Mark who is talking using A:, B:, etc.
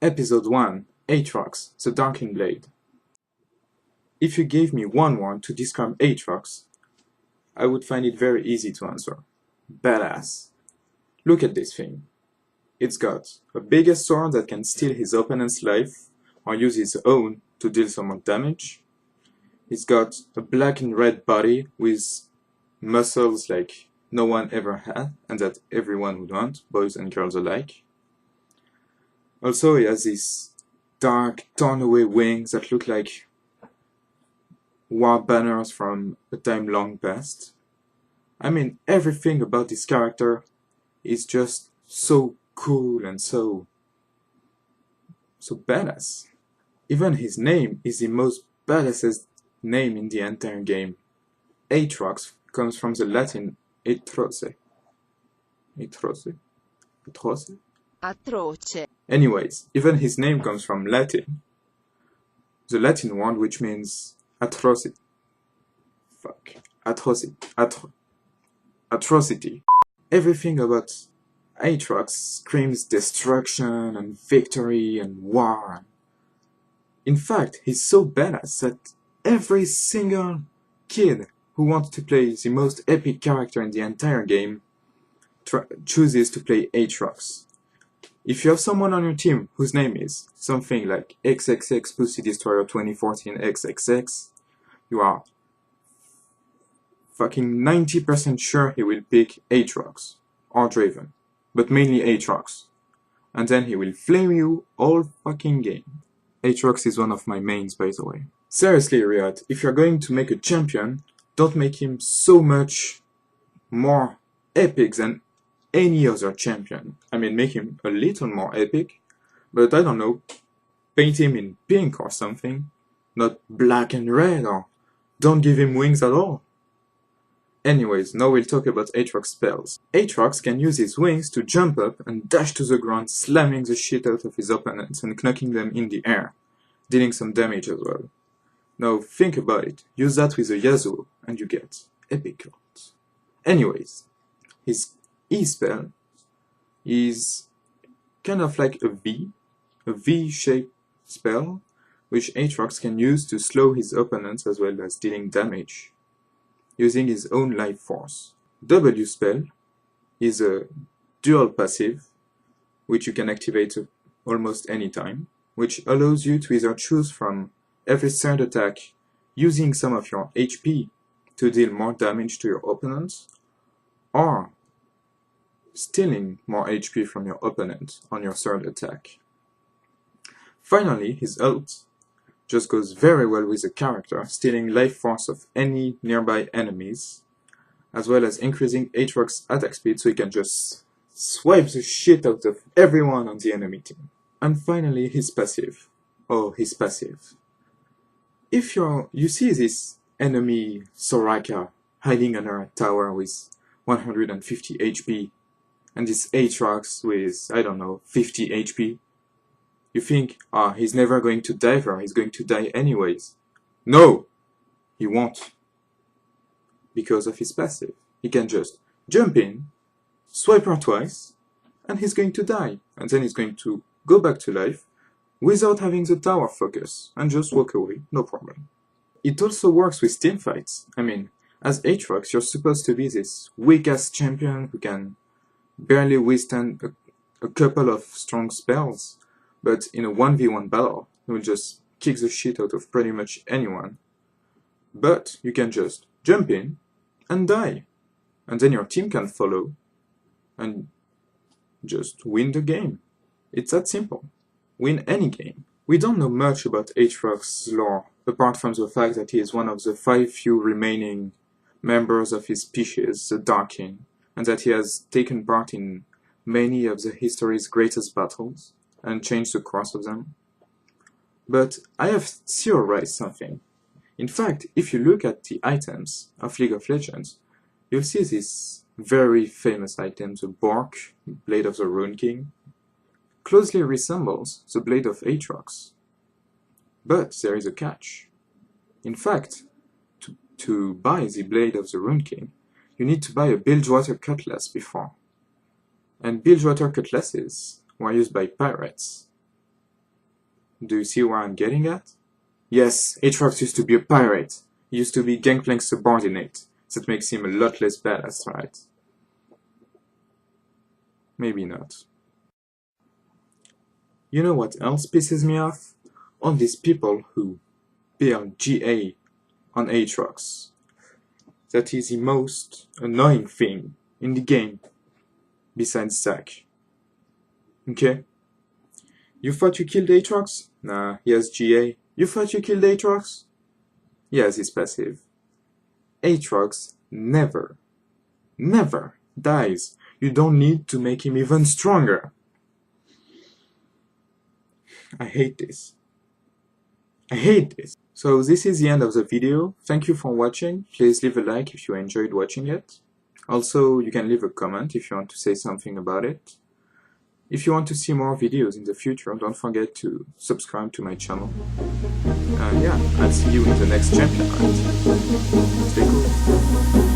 A: Episode 1, Aatrox, the Darkin Blade. If you gave me one word to describe Aatrox, I would find it very easy to answer. Badass. Look at this thing. It's got a biggest sword that can steal his opponent's life or use his own to deal some more damage. It's got a black and red body with muscles like no one ever had and that everyone would want, boys and girls alike. Also, he has these dark, torn-away wings that look like war banners from a time long past. I mean, everything about this character is just so cool and so badass. Even his name is the most badassest name in the entire game. Aatrox comes from the Latin Atroce.
B: Atroce.
A: Anyways, even his name comes from Latin. The Latin word which means atrocity. Atrocity. Everything about Aatrox screams destruction and victory and war. In fact, he's so badass that every single kid who wants to play the most epic character in the entire game chooses to play Aatrox. If you have someone on your team whose name is something like XXX Pussy Destroyer 2014 XXX, you are fucking 90% sure he will pick Aatrox or Draven, but mainly Aatrox, and then he will flame you all fucking game. Aatrox is one of my mains, by the way. Seriously, Riot, if you're going to make a champion, don't make him so much more epic than any other champion. I mean, make him a little more epic, but I don't know, paint him in pink or something, not black and red, or don't give him wings at all. Anyways, now we'll talk about Aatrox spells. Aatrox can use his wings to jump up and dash to the ground, slamming the shit out of his opponents and knocking them in the air, dealing some damage as well. Now think about it, use that with a Yasuo and you get epic ult. Anyways, his E-spell is kind of like a V-shaped spell, which Aatrox can use to slow his opponents as well as dealing damage, using his own life force. W spell is a dual passive, which you can activate almost any time, which allows you to either choose from every third attack using some of your HP to deal more damage to your opponents, or stealing more HP from your opponent on your third attack. Finally, his ult just goes very well with the character, stealing life force of any nearby enemies, as well as increasing Aatrox's attack speed so he can just swipe the shit out of everyone on the enemy team. And finally, his passive. Oh, his passive. If you see this enemy Soraka hiding under a tower with 150 HP, and this Aatrox with, I don't know, 50 HP, you think, he's never going to die there, he's going to die anyways. No! He won't. Because of his passive. He can just jump in, swipe her twice, and he's going to die. And then he's going to go back to life without having the tower focus, and just walk away, no problem. It also works with teamfights. I mean, as Aatrox, you're supposed to be this weak-ass champion who can barely withstand a couple of strong spells, but in a 1v1 battle, you will just kick the shit out of pretty much anyone. But you can just jump in and die, and then your team can follow and just win the game. It's that simple. Win any game. We don't know much about Aatrox's lore, apart from the fact that he is one of the few remaining members of his species, the Darkin, and that he has taken part in many of the history's greatest battles, and changed the course of them. But I have theorized something. In fact, if you look at the items of League of Legends, you'll see this very famous item, the Bork, Blade of the Rune King, closely resembles the Blade of Aatrox. But there is a catch. In fact, to buy the Blade of the Rune King, you need to buy a Bilgewater Cutlass before. And Bilgewater Cutlasses were used by pirates. Do you see where I'm getting at? Yes, Aatrox used to be a pirate. He used to be Gangplank's subordinate. That makes him a lot less badass, right? Maybe not. You know what else pisses me off? All these people who build GA on Aatrox. That is the most annoying thing in the game, besides Zac. Okay? You thought you killed Aatrox? Nah, he has GA. You thought you killed Aatrox? He has his passive. Aatrox never dies. You don't need to make him even stronger. I hate this. I hate this. So this is the end of the video. Thank you for watching. Please leave a like if you enjoyed watching it. Also, you can leave a comment if you want to say something about it. If you want to see more videos in the future, don't forget to subscribe to my channel. And yeah, I'll see you in the next Champion Rant. Stay cool.